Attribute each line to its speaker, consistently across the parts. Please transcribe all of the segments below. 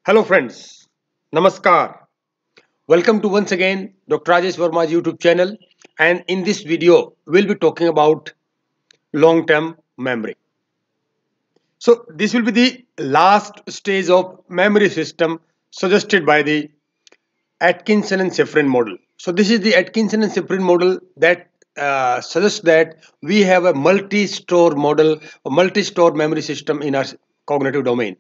Speaker 1: Hello friends, Namaskar. Welcome to once again Dr.RAjeshverma's YouTube channel, and in this video we'll be talking about long-term memory. So this will be the last stage of memory system suggested by the Atkinson and Shiffrin model. So this is the Atkinson and Shiffrin model that suggests that we have a multi-store model, a multi-store memory system in our cognitive domain.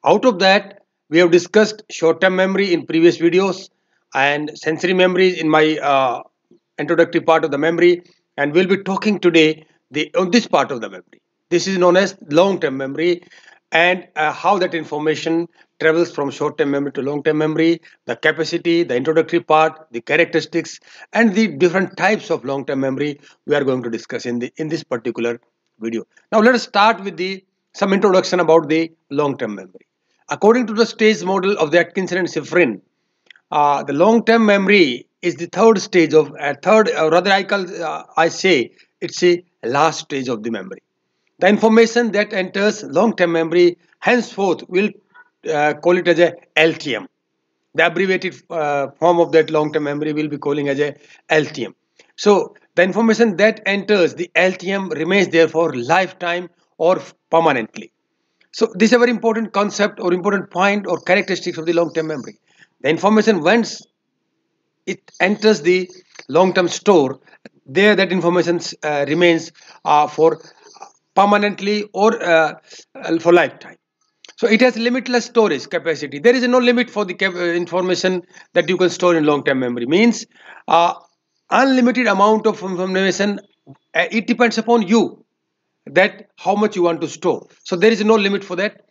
Speaker 1: Out of that, we have discussed short-term memory in previous videos and sensory memory in my introductory part of the memory, and we'll be talking today on this part of the memory. This is known as long-term memory, and how that information travels from short-term memory to long-term memory, the capacity, the introductory part, the characteristics, and the different types of long-term memory we are going to discuss in this particular video. Now let us start with some introduction about the long-term memory. According to the stage model of the Atkinson and Shiffrin, the long-term memory is the third stage of rather I say it's a last stage of the memory. The information that enters long-term memory henceforth will call it as a LTM. The abbreviated form of that long-term memory will be calling as a LTM. So the information that enters the LTM remains there for lifetime or permanently. So this is a very important concept or important point or characteristics of the long-term memory. The information once it enters the long-term store, there that information remains for permanently or for lifetime. So it has limitless storage capacity. There is no limit for the information that you can store in long-term memory. Means unlimited amount of information. It depends upon you that how much you want to store. So there is no limit for that.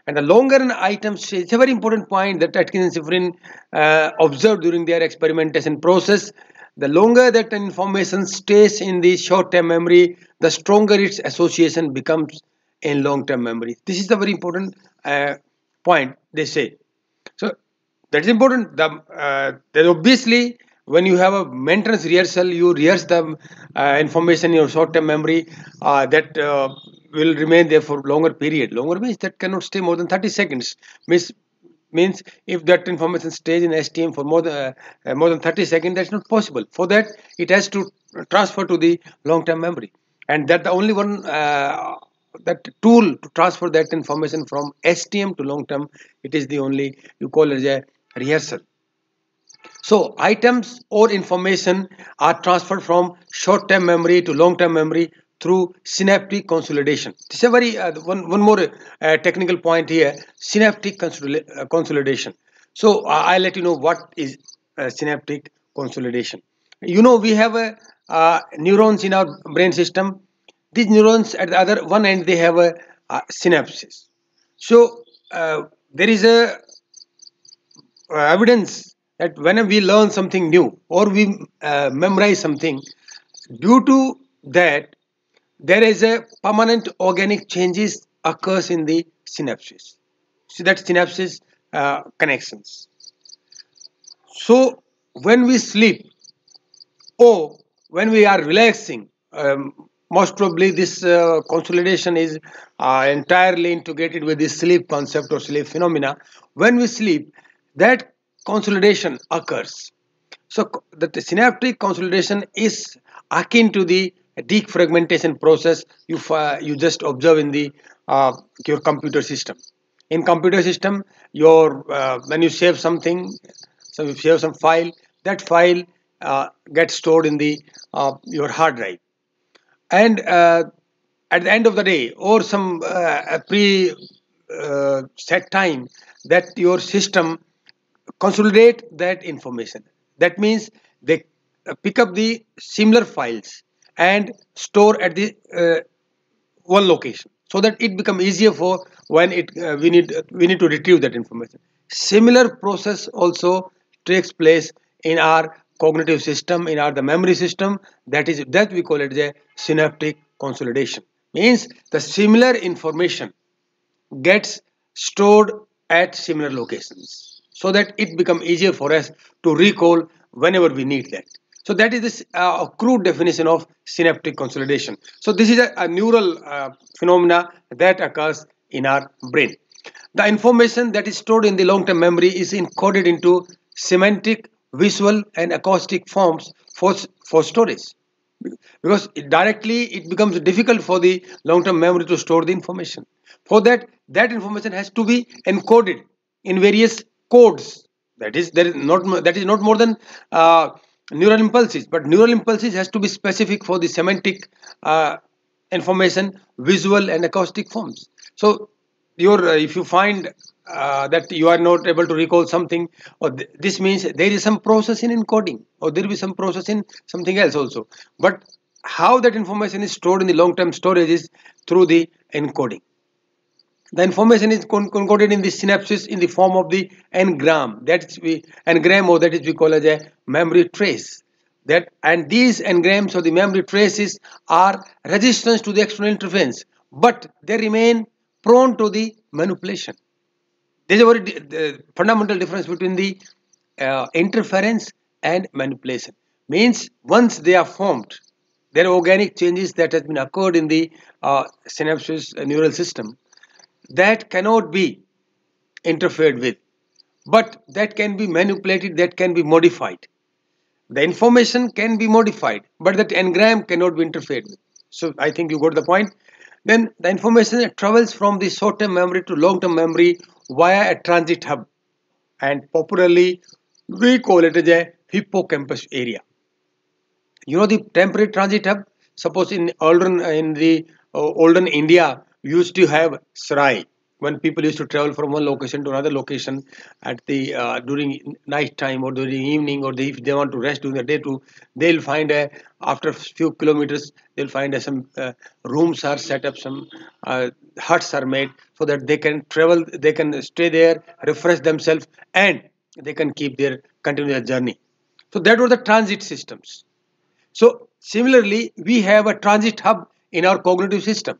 Speaker 1: And the longer an item stays, it's a very important point that Atkinson and Shiffrin observed during their experimentation process. The longer that information stays in the short-term memory, the stronger its association becomes in long-term memory. This is the very important point they say. So that's important. Then obviously when you have a maintenance rehearsal, you rehearse the information in your short-term memory that will remain there for longer period. Longer means that cannot stay more than 30 seconds. Means if that information stays in STM for more than 30 seconds, that's not possible. For that, it has to transfer to the long-term memory, and that the only one that tool to transfer that information from STM to long-term, it is the only you call it as a rehearsal. So items or information are transferred from short-term memory to long-term memory through synaptic consolidation. This is a very one more technical point here. Synaptic consolidation. So I'll let you know what is synaptic consolidation. You know, we have neurons in our brain system. These neurons at the other one end, they have a synapses. So there is a evidence that when we learn something new or we memorize something, due to that there is a permanent organic changes occurs in the synapses. So that synapses connections. So when we sleep or when we are relaxing, most probably this consolidation is entirely integrated with the sleep concept or sleep phenomena. When we sleep, that consolidation occurs. So the synaptic consolidation is akin to the defragmentation process you just observe in the your computer system. In computer system, your when you save something, so you save some file, that file gets stored in the your hard drive, and at the end of the day or some pre set time, that your system consolidate that information. That means they pick up the similar files and store at the one location, so that it become easier for when we need to retrieve that information. Similar process also takes place in our cognitive system, in our the memory system. That we call it a synaptic consolidation. Means the similar information gets stored at similar locations, so that it become easier for us to recall whenever we need that. So that is this crude definition of synaptic consolidation. So this is a neural phenomena that occurs in our brain. The information that is stored in the long-term memory is encoded into semantic, visual, and acoustic forms for storage. Because directly it becomes difficult for the long-term memory to store the information. For that, that information has to be encoded in various codes. That is not more than neural impulses, but neural impulses has to be specific for the semantic information, visual and acoustic forms. So if you find that you are not able to recall something, or this means there is some process in encoding, or there will be some process in something else also. But how that information is stored in the long-term storage is through the encoding. The information is encoded in the synapses in the form of the engram. Engram, or that is we call as a memory trace. And these engrams or the memory traces are resistance to the external interference, but they remain prone to the manipulation. There is a very fundamental difference between the interference and manipulation. Means once they are formed, there are organic changes that has been occurred in the synapses neural system that cannot be interfered with, but that can be manipulated, that can be modified. The information can be modified, but that engram cannot be interfered with. So I think you got the point. Then the information travels from the short-term memory to long-term memory via a transit hub, and popularly we call it as a hippocampus area. You know the temporary transit hub. Suppose in olden India used to have sarai, when people used to travel from one location to another location at the during night time or during evening, or if they want to rest during the day too, they'll find after a few kilometers they'll find some rooms are set up, some huts are made so that they can travel, they can stay there, refresh themselves, and they can continue their journey. So that were the transit systems. So similarly, we have a transit hub in our cognitive system.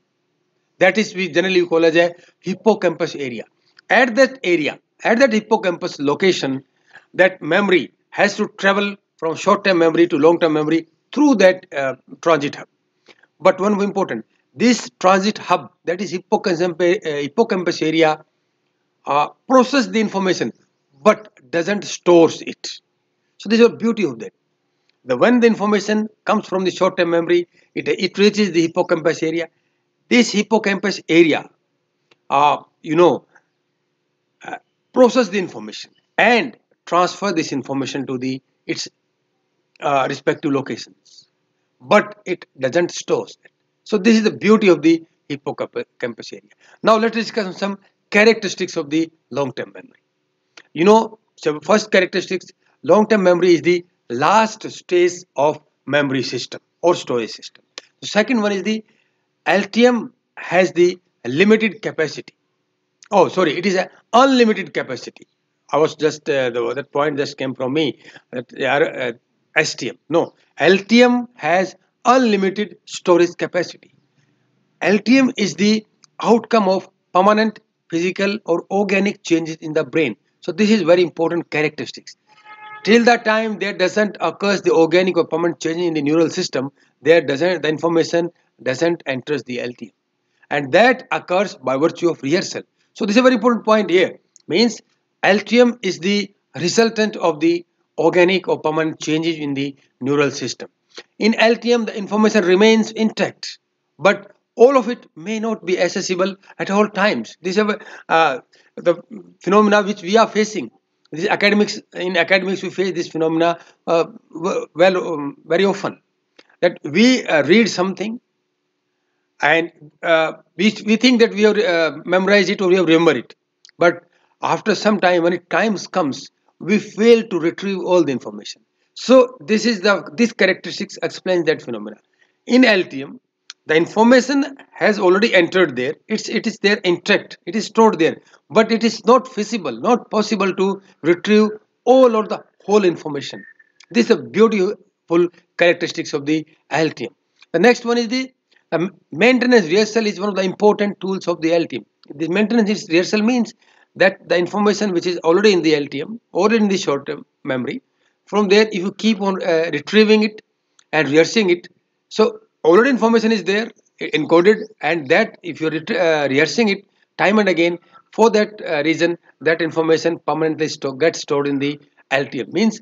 Speaker 1: That is we generally call as a hippocampus area. At that hippocampus location, that memory has to travel from short-term memory to long-term memory through that transit hub. But one important, this transit hub, that is hippocampus area, process the information but doesn't stores it. So this is the beauty of that. When the information comes from the short-term memory, it reaches the hippocampus area. This hippocampus area, uh, you know, process the information and transfer this information to its respective locations, but it doesn't store it. So this is the beauty of the hippocampus area. Now let's discuss some characteristics of the long-term memory. So first characteristics, long-term memory is the last stage of memory system or storage system. The second one is the LTM has the limited capacity. Oh, sorry, it is an unlimited capacity. I was just, that point just came from me, that STM. No, LTM has unlimited storage capacity. LTM is the outcome of permanent physical or organic changes in the brain. So this is very important characteristics. Till that time there doesn't occurs the organic or permanent change in the neural system, the information doesn't enter the LTM, and that occurs by virtue of rehearsal. So this is a very important point here. Means LTM is the resultant of the organic or permanent changes in the neural system. In LTM the information remains intact, but all of it may not be accessible at all times. These are the phenomena which we are facing. In academics we face this phenomena very often, that we read something and we think that we have memorized it or we have remembered it, but after some time, when times comes, we fail to retrieve all the information. So this characteristics explains that phenomena. In LTM, the information has already entered there. It is there intact. It is stored there, but it is not feasible, not possible to retrieve all or the whole information. This is a beautiful characteristics of the LTM. The next one is the maintenance rehearsal is one of the important tools of the LTM. The maintenance rehearsal means that the information which is already in the LTM or in the short-term memory, from there if you keep on retrieving it and rehearsing it, so already information is there encoded, and that if you're rehearsing it time and again, For that reason, that information permanently gets stored in the LTM. Means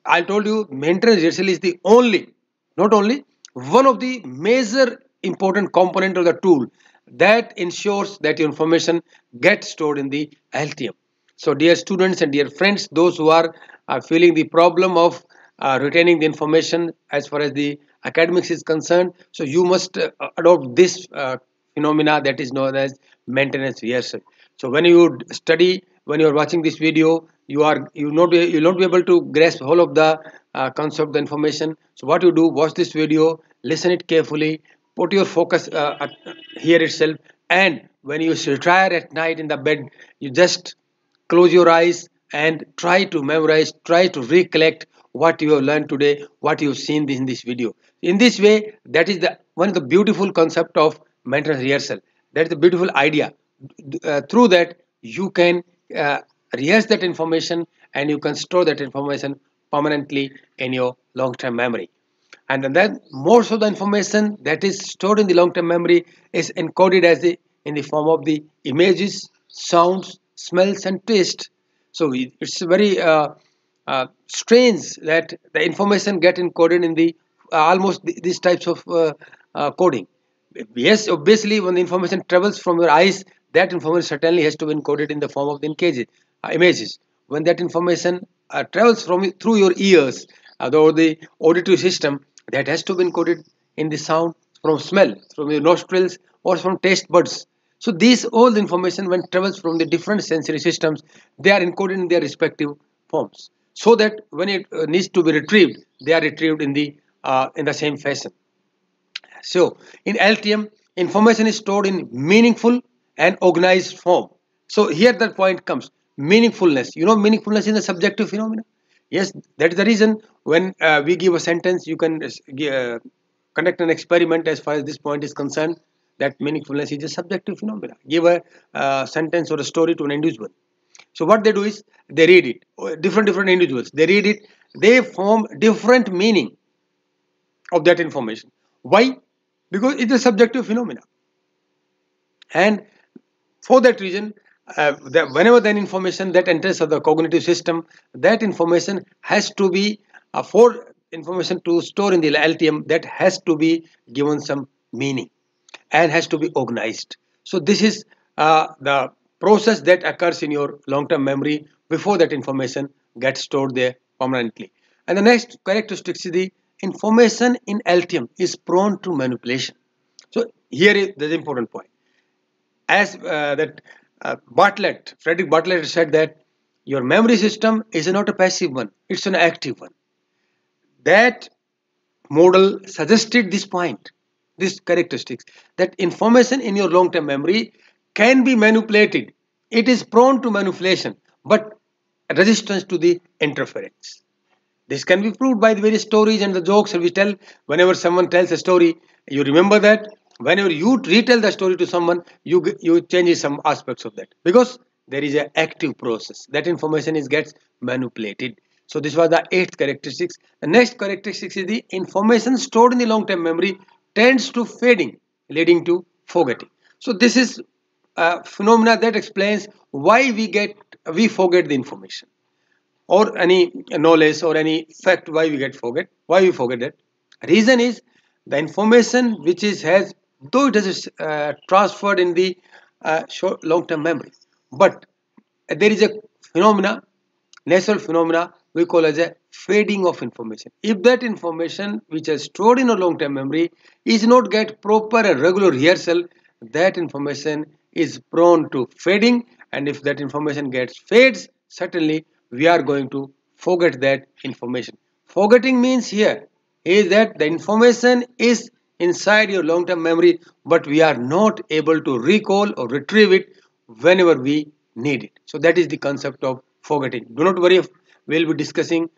Speaker 1: I told you maintenance rehearsal is the only, not only, one of the major important component of the tool that ensures that your information gets stored in the LTM. So dear students and dear friends, those who are feeling the problem of retaining the information as far as the academics is concerned, so you must adopt this phenomena that is known as maintenance rehearsal. So when you study, when you are watching this video, you not be able to grasp whole of the concept, the information. So what you do, watch this video, listen it carefully, put your focus here itself, and when you retire at night in the bed, you just close your eyes and try to memorize, try to recollect what you have learned today, what you've seen in this video. In this way, that is the one of the beautiful concept of mental rehearsal. That is the beautiful idea. Through that, you can rehearse that information and you can store that information permanently in your long-term memory. And then most of the information that is stored in the long-term memory is encoded as in the form of the images, sounds, smells, and taste. So it's very strange that the information get encoded in the almost these types of coding. Yes, obviously, when the information travels from your eyes, that information certainly has to be encoded in the form of the images. When that information travels through your ears or the auditory system, that has to be encoded in the sound, from smell, from your nostrils, or from taste buds. So these all the information, when travels from the different sensory systems, they are encoded in their respective forms, so that when it needs to be retrieved, they are retrieved in the same fashion. So in LTM, information is stored in meaningful and organized form. So here the point comes, meaningfulness. You know, meaningfulness is a subjective phenomenon. Yes, that is the reason when we give a sentence, you can conduct an experiment as far as this point is concerned, that meaningfulness is a subjective phenomenon. Give a sentence or a story to an individual. So what they do is they read it. Different individuals, they read it. They form different meaning of that information. Why? Because it's a subjective phenomena. And for that reason, whenever that information that enters the cognitive system, that information has to be, for information to store in the LTM, that has to be given some meaning and has to be organized. So this is the process that occurs in your long-term memory before that information gets stored there permanently. And the next characteristic is the information in LTM is prone to manipulation. So here is the important point. As that Frederick Bartlett said that your memory system is not a passive one, it's an active one. That model suggested this point, this characteristics, that information in your long-term memory can be manipulated. It is prone to manipulation, but resistance to the interference. This can be proved by the various stories and the jokes that we tell. Whenever someone tells a story, you remember that. Whenever you retell the story to someone, you change some aspects of that, because there is an active process. That information gets manipulated. So this was the eighth characteristics. The next characteristics is the information stored in the long-term memory tends to fading, leading to forgetting. So this is a phenomena that explains why we forget the information or any knowledge or any fact. Why we forget that. Reason is the information which is has, though it is transferred in the short long-term memory, but there is a phenomena, natural phenomena, we call as a fading of information. If that information which is stored in a long-term memory is not get proper and regular rehearsal, that information is prone to fading, and if that information gets fades, certainly we are going to forget that information. Forgetting means here is that the information is inside your long-term memory, but we are not able to recall or retrieve it whenever we need it. So that is the concept of forgetting. Do not worry, we'll be discussing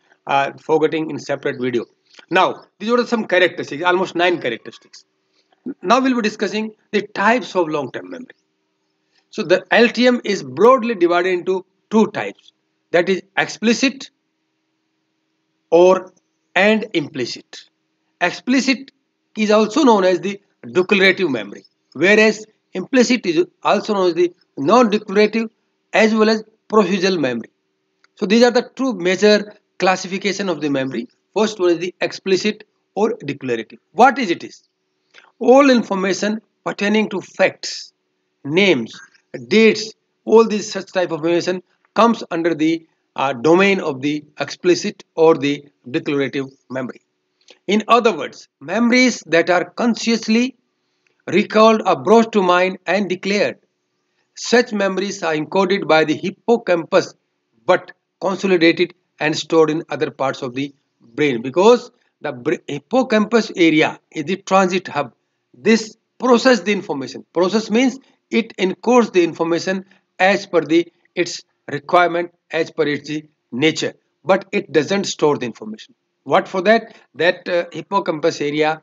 Speaker 1: forgetting in separate video. Now, these are some characteristics, almost 9 characteristics. Now we'll be discussing the types of long-term memory. So the LTM is broadly divided into 2 types. That is explicit or and implicit. Explicit is also known as the declarative memory, whereas implicit is also known as the non-declarative as well as procedural memory. So these are the two major classification of the memory. First one is the explicit or declarative. What is it is? All information pertaining to facts, names, dates, all these such type of information comes under the domain of the explicit or the declarative memory. In other words, memories that are consciously recalled are brought to mind and declared. Such memories are encoded by the hippocampus but consolidated and stored in other parts of the brain because the hippocampus area is the transit hub. This processes the information. Process means it encodes the information as per the its requirement, as per its nature, but it doesn't store the information. What for that? That hippocampus area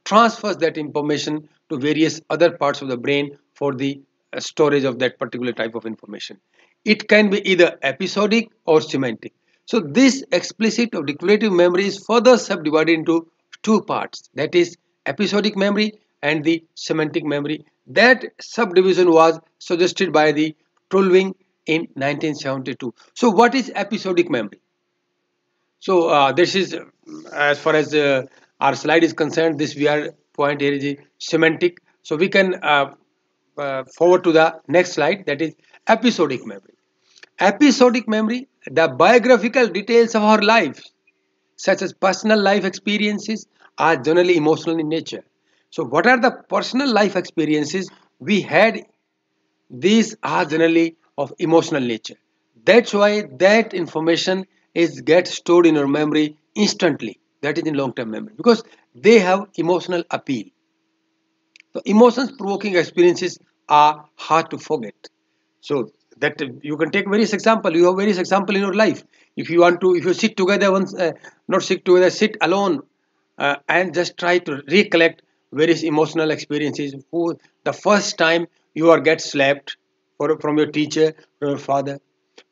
Speaker 1: transfers that information to various other parts of the brain for the storage of that particular type of information. It can be either episodic or semantic. So this explicit or declarative memory is further subdivided into two parts, that is episodic memory and the semantic memory. That subdivision was suggested by the Tulving in 1972. So what is episodic memory? So this is as far as our slide is concerned, this we are point here is semantic. So we can forward to the next slide, that is episodic memory. Episodic memory, the biographical details of our lives, such as personal life experiences, are generally emotional in nature. So what are the personal life experiences we had? These are generally of emotional nature. That's why that information is get stored in your memory instantly. That is in long-term memory because they have emotional appeal. So emotions provoking experiences are hard to forget. So that you can take various example. You have various example in your life. If you want to, if you sit together once, not sit together, sit alone, and just try to recollect various emotional experiences. Who the first time you are get slapped from your teacher, from your father.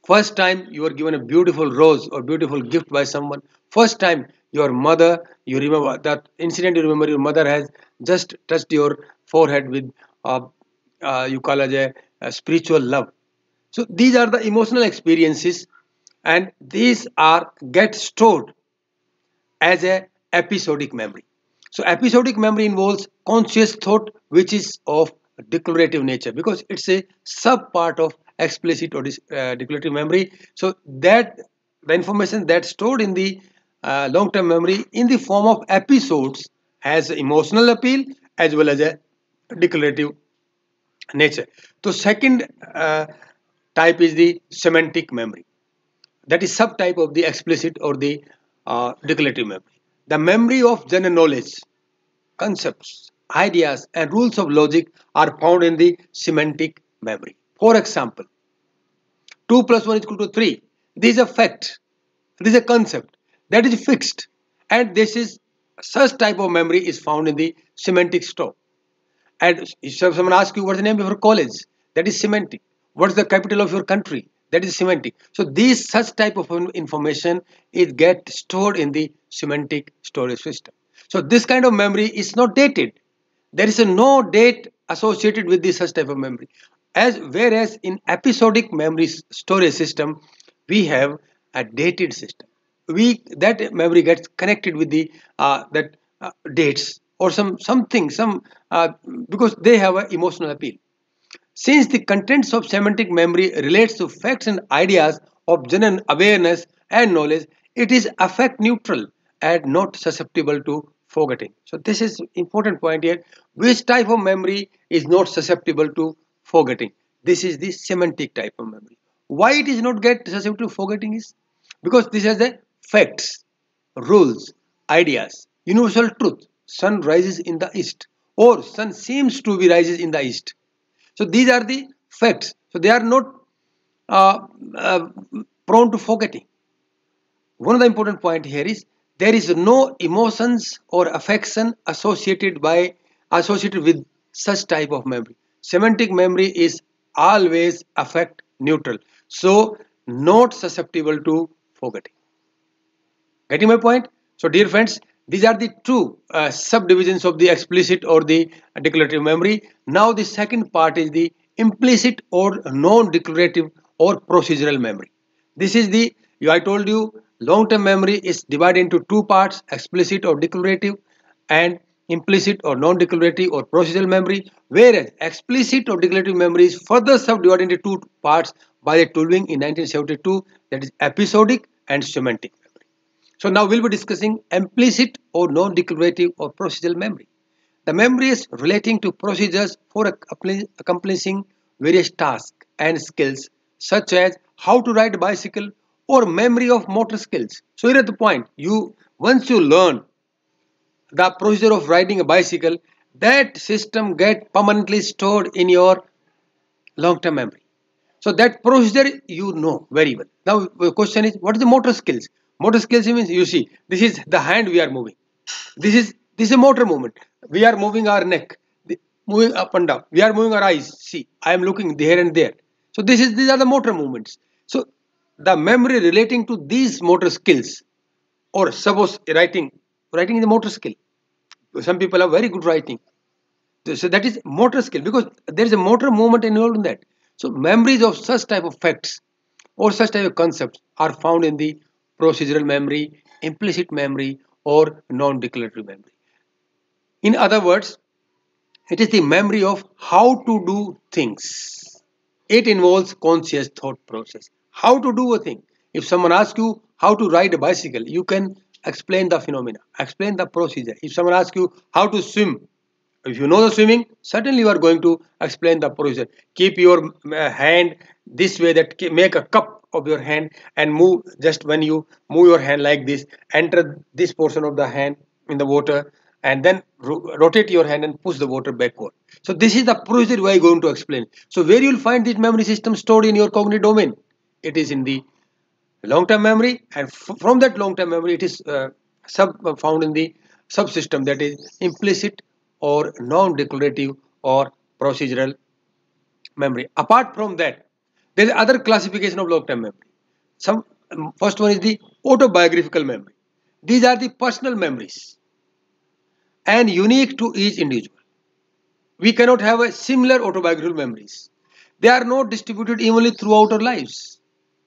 Speaker 1: First time you are given a beautiful rose or beautiful gift by someone. First time your mother, you remember that incident. You remember your mother has just touched your forehead with, you call it a spiritual love. So these are the emotional experiences, and these are get stored as a episodic memory. So episodic memory involves conscious thought which is of declarative nature because it's a sub part of explicit or declarative memory. So that the information that's stored in the long-term memory in the form of episodes has emotional appeal as well as a declarative nature. So second type is the semantic memory, that is subtype of the explicit or the declarative memory. The memory of general knowledge, concepts, ideas, and rules of logic are found in the semantic memory. For example, 2 plus 1 is equal to 3. This is a fact. This is a concept that is fixed. And this is such type of memory is found in the semantic store. And if someone asks you what's the name of your college, that is semantic. What's the capital of your country? That is semantic. So these such type of information is get stored in the semantic storage system. So this kind of memory is not dated. There is no date associated with this such type of memory. As whereas in episodic memory storage system, we have a dated system. That memory gets connected with the that dates or something some because they have an emotional appeal. Since the contents of semantic memory relates to facts and ideas of general awareness and knowledge, it is affect neutral and not susceptible to forgetting. So this is important point here. Which type of memory is not susceptible to forgetting? This is the semantic type of memory. Why it is not get susceptible to forgetting is because this has the facts, rules, ideas, universal truth. Sun rises in the east, or sun seems to be rises in the east. So these are the facts. So they are not uh, uh, prone to forgetting. One of the important point here is there is no emotions or affection associated with such type of memory. Semantic memory is always affect neutral, so not susceptible to forgetting. Getting my point? So dear friends, these are the two subdivisions of the explicit or the declarative memory. Now the second part is the implicit or non-declarative or procedural memory. This is the, I told you, long-term memory is divided into two parts, explicit or declarative and implicit or non-declarative or procedural memory, whereas explicit or declarative memory is further subdivided into two parts by the Tulving in 1972, that is episodic and semantic memory. So now we'll be discussing implicit or non-declarative or procedural memory. The memory is relating to procedures for accomplishing various tasks and skills, such as how to ride a bicycle or memory of motor skills. So here at the point, once you learn the procedure of riding a bicycle, that system get permanently stored in your long-term memory. So that procedure you know very well. Now the question is, what is the motor skills? Motor skills means, you see, this is the hand we are moving. This is a motor movement. We are moving our neck, moving up and down. We are moving our eyes. See, I am looking there and there. So these are the motor movements. So the memory relating to these motor skills, or suppose writing is a motor skill. Some people are very good writing. So that is motor skill, because there is a motor movement involved in that. So memories of such type of facts or such type of concepts are found in the procedural memory, implicit memory, or non-declarative memory. In other words, it is the memory of how to do things. It involves conscious thought process. How to do a thing. If someone asks you how to ride a bicycle, you can explain the phenomena, explain the procedure. If someone asks you how to swim, if you know the swimming, certainly you are going to explain the procedure. Keep your hand this way, that make a cup of your hand and move. Just when you move your hand like this, enter this portion of the hand in the water, and then rotate your hand and push the water backward. So this is the procedure we are going to explain. So where you will find this memory system stored in your cognitive domain? It is in the long-term memory, and from that long-term memory it is found in the subsystem, that is implicit or non-declarative or procedural memory. Apart from that, there is other classification of long-term memory. First one is the autobiographical memory. These are the personal memories and unique to each individual. We cannot have a similar autobiographical memories. They are not distributed evenly throughout our lives.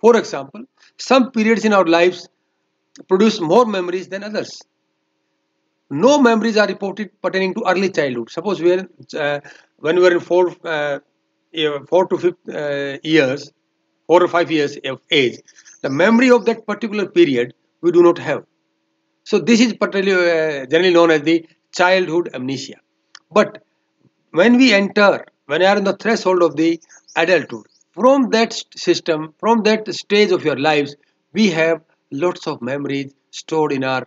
Speaker 1: For example, some periods in our lives produce more memories than others. No memories are reported pertaining to early childhood. Suppose when we were in 4 to 5 years, 4 or 5 years of age, the memory of that particular period we do not have. So this is particularly generally known as the childhood amnesia. But when we are in the threshold of the adulthood, from that system, from that stage of your lives, we have lots of memories stored in our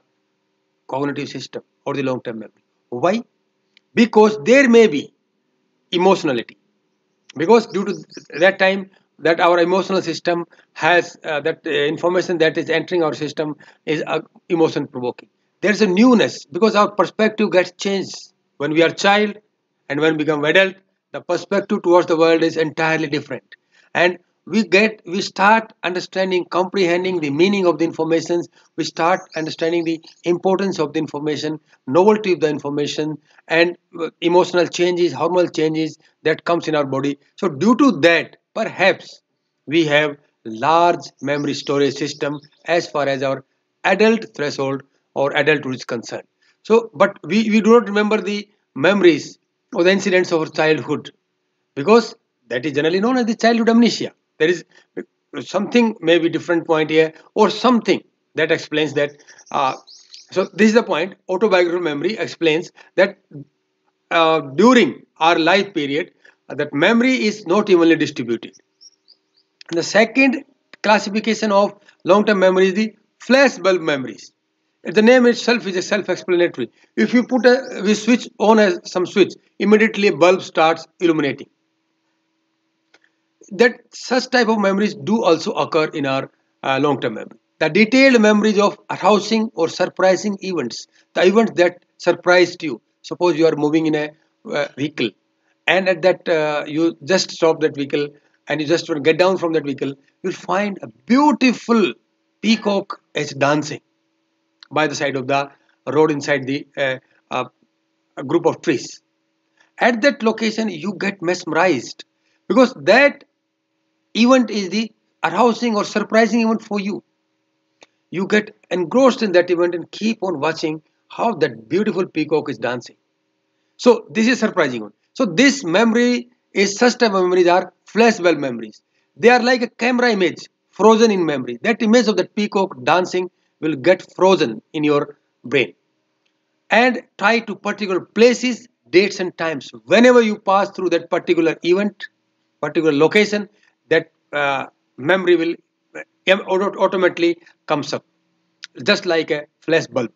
Speaker 1: cognitive system or the long-term memory. Why? Because there may be emotionality. Because due to that time, that our emotional system has that information that is entering our system is emotion provoking. There's a newness, because our perspective gets changed when we are child, and when we become adult, the perspective towards the world is entirely different. And we start understanding, comprehending the meaning of the information. We start understanding the importance of the information, novelty of the information, and emotional changes, hormonal changes that comes in our body. So due to that, perhaps we have large memory storage system as far as our adult threshold or adulthood is concerned. So but we do not remember the memories or the incidents of our childhood, because that is generally known as the childhood amnesia. There is something, maybe different point here, or something that explains that. So this is the point. Autobiographical memory explains that during our life period, that memory is not evenly distributed. And the second classification of long-term memory is the flashbulb memories. The name itself is a self-explanatory. If you we switch on some switch, immediately a bulb starts illuminating. That such type of memories do also occur in our long-term memory. The detailed memories of arousing or surprising events, the events that surprised you. Suppose you are moving in a vehicle, and at that you just stop that vehicle, and you just want to get down from that vehicle, you'll find a beautiful peacock is dancing by the side of the road inside the a group of trees. At that location, you get mesmerized. because that event is the arousing or surprising event for you. You get engrossed in that event and keep on watching how that beautiful peacock is dancing. So this is surprising one. So this memory is such type of memories are flashbulb memories. They are like a camera image frozen in memory. That image of that peacock dancing will get frozen in your brain and tie to particular places, dates and times. Whenever you pass through that particular event, particular location, that memory will automatically comes up, just like a flash bulb.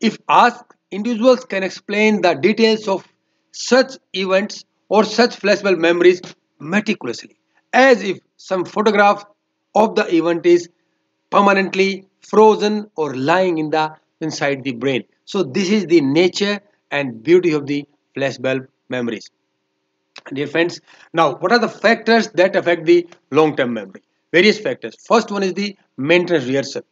Speaker 1: If asked, individuals can explain the details of such events or such flashbulb memories meticulously, as if some photograph of the event is permanently frozen or lying in the inside the brain. So this is the nature and beauty of the flashbulb memories. Dear friends, now what are the factors that affect the long-term memory? Various factors. First one is the maintenance rehearsal.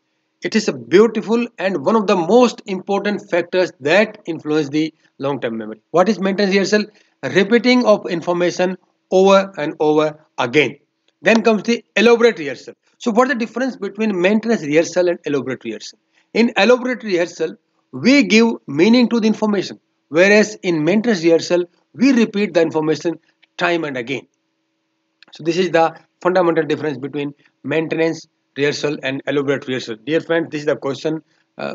Speaker 1: It is a beautiful and one of the most important factors that influence the long-term memory. What is maintenance rehearsal? Repeating of information over and over again. Then comes the elaborate rehearsal. So what is the difference between maintenance rehearsal and elaborate rehearsal? In elaborate rehearsal, we give meaning to the information, whereas in maintenance rehearsal, we repeat the information time and again. So this is the fundamental difference between maintenance rehearsal and elaborate rehearsal. Dear friends, this is the question uh,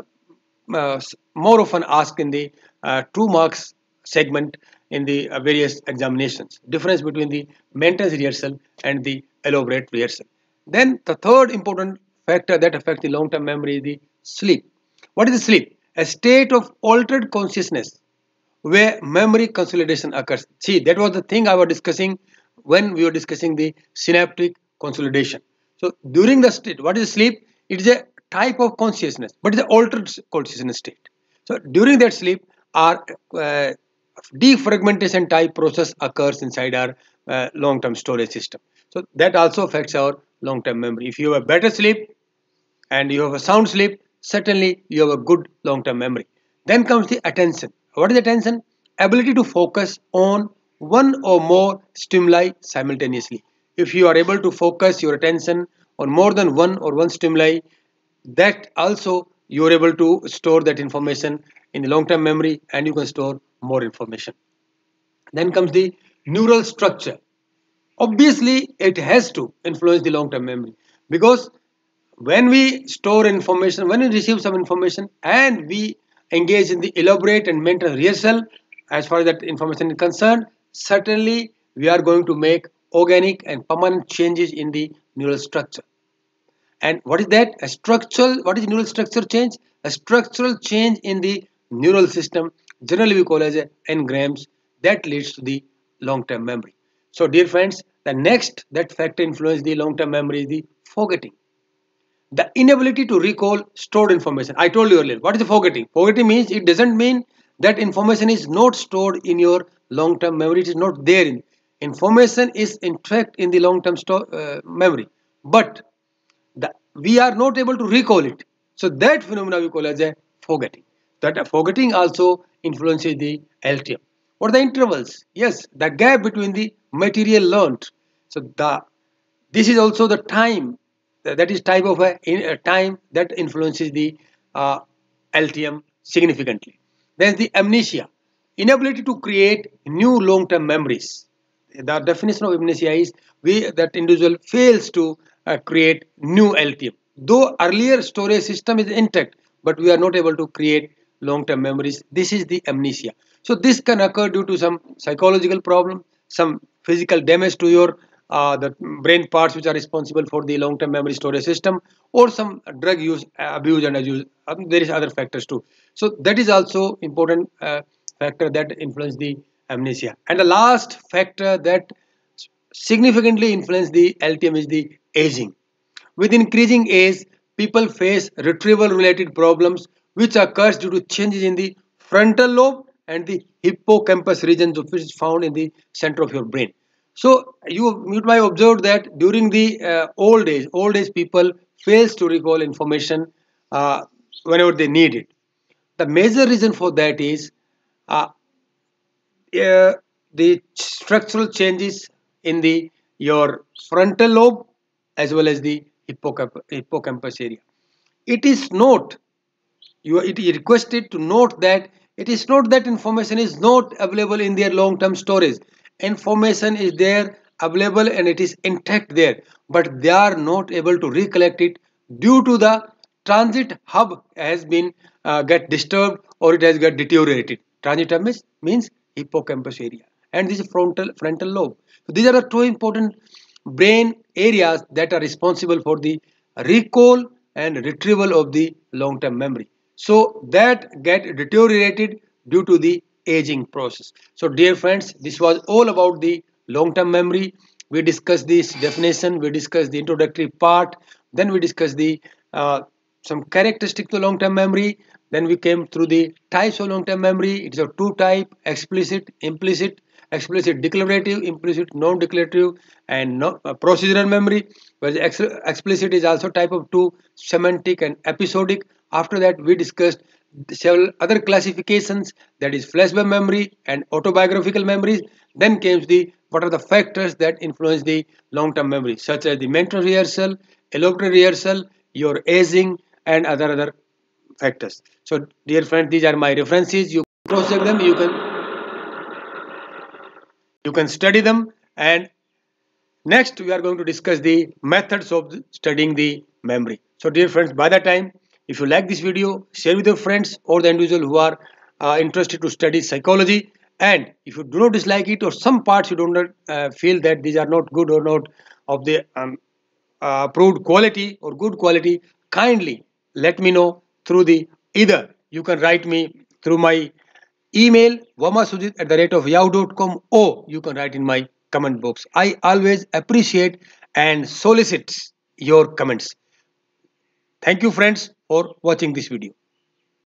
Speaker 1: more often asked in the 2 marks segment in the various examinations. Difference between the maintenance rehearsal and the elaborate rehearsal. Then the third important factor that affects the long-term memory is the sleep. What is the sleep? A state of altered consciousness where memory consolidation occurs. See, that was the thing I was discussing when we were discussing the synaptic consolidation. So during the state, what is sleep? It is a type of consciousness, but it's an altered consciousness state. So during that sleep, our defragmentation type process occurs inside our long-term storage system. So that also affects our long-term memory. If you have a better sleep, and you have a sound sleep, certainly you have a good long-term memory. Then comes the attention. What is attention? Ability to focus on one or more stimuli simultaneously. If you are able to focus your attention on more than one stimuli, that also you are able to store that information in the long-term memory and you can store more information. Then comes the neural structure. Obviously, it has to influence the long-term memory because when we store information, when we receive some information and we engage in the elaborate and mental rehearsal as far as that information is concerned, certainly we are going to make organic and permanent changes in the neural structure. And what is that? What is neural structure change? A structural change in the neural system, generally we call as engrams, that leads to the long-term memory. So dear friends, the next that factor influence the long-term memory is the forgetting. The inability to recall stored information. I told you earlier, what is the forgetting? Forgetting means it doesn't mean that information is not stored in your long-term memory. It is not there. Information is intact in the long-term memory, but we are not able to recall it. So that phenomena we call as a forgetting. That forgetting also influences the LTM. What are the intervals? Yes, the gap between the material learned. So this is also the time, that is type of a time that influences the uh, LTM significantly. Then the amnesia, inability to create new long-term memories. The definition of amnesia is that individual fails to create new LTM. Though earlier storage system is intact, but we are not able to create long-term memories. This is the amnesia. So this can occur due to some psychological problem, some physical damage to your the brain parts which are responsible for the long-term memory storage system, or some drug use, abuse and abuse. There is other factors too. So that is also important factor that influence the amnesia. And the last factor that significantly influence the LTM is the aging. With increasing age, people face retrieval related problems which occurs due to changes in the frontal lobe and the hippocampus regions which is found in the center of your brain. So you might observe that during the old age people fails to recall information whenever they need it. The major reason for that is uh, the structural changes in the your frontal lobe as well as the hippocampus area. It is not it is requested to note that it is not that information is not available in their long term storage. Information is there available and it is intact there, but they are not able to recollect it due to the transit hub has been get disturbed or it has got deteriorated. Transit hub means hippocampus area and this is frontal lobe. So these are the two important brain areas that are responsible for the recall and retrieval of the long term memory. So that get deteriorated due to the aging process. So dear friends, this was all about the long term memory. We discussed this definition, we discussed the introductory part, then we discussed the some characteristics of long term memory. Then we came through the types of long term memory. It is of two types: explicit, implicit. Explicit declarative, implicit non-declarative, and procedural memory. Whereas explicit is also type of two: semantic and episodic. After that, we discussed several other classifications, that is flashback memory and autobiographical memories. Then came the what are the factors that influence the long-term memory, such as the mental rehearsal, eloquent rehearsal, your aging, and other factors. So, dear friends, these are my references. You cross-check them. You can study them, and next we are going to discuss the methods of studying the memory. So dear friends, by the time, if you like this video, share with your friends or the individual who are interested to study psychology. And if you do not dislike it or some parts you do not feel that these are not good or not of the approved quality or good quality, kindly let me know through the either you can write me through my email vamasujit@yahoo.com, or you can write in my comment box. I always appreciate and solicit your comments. Thank you friends for watching this video.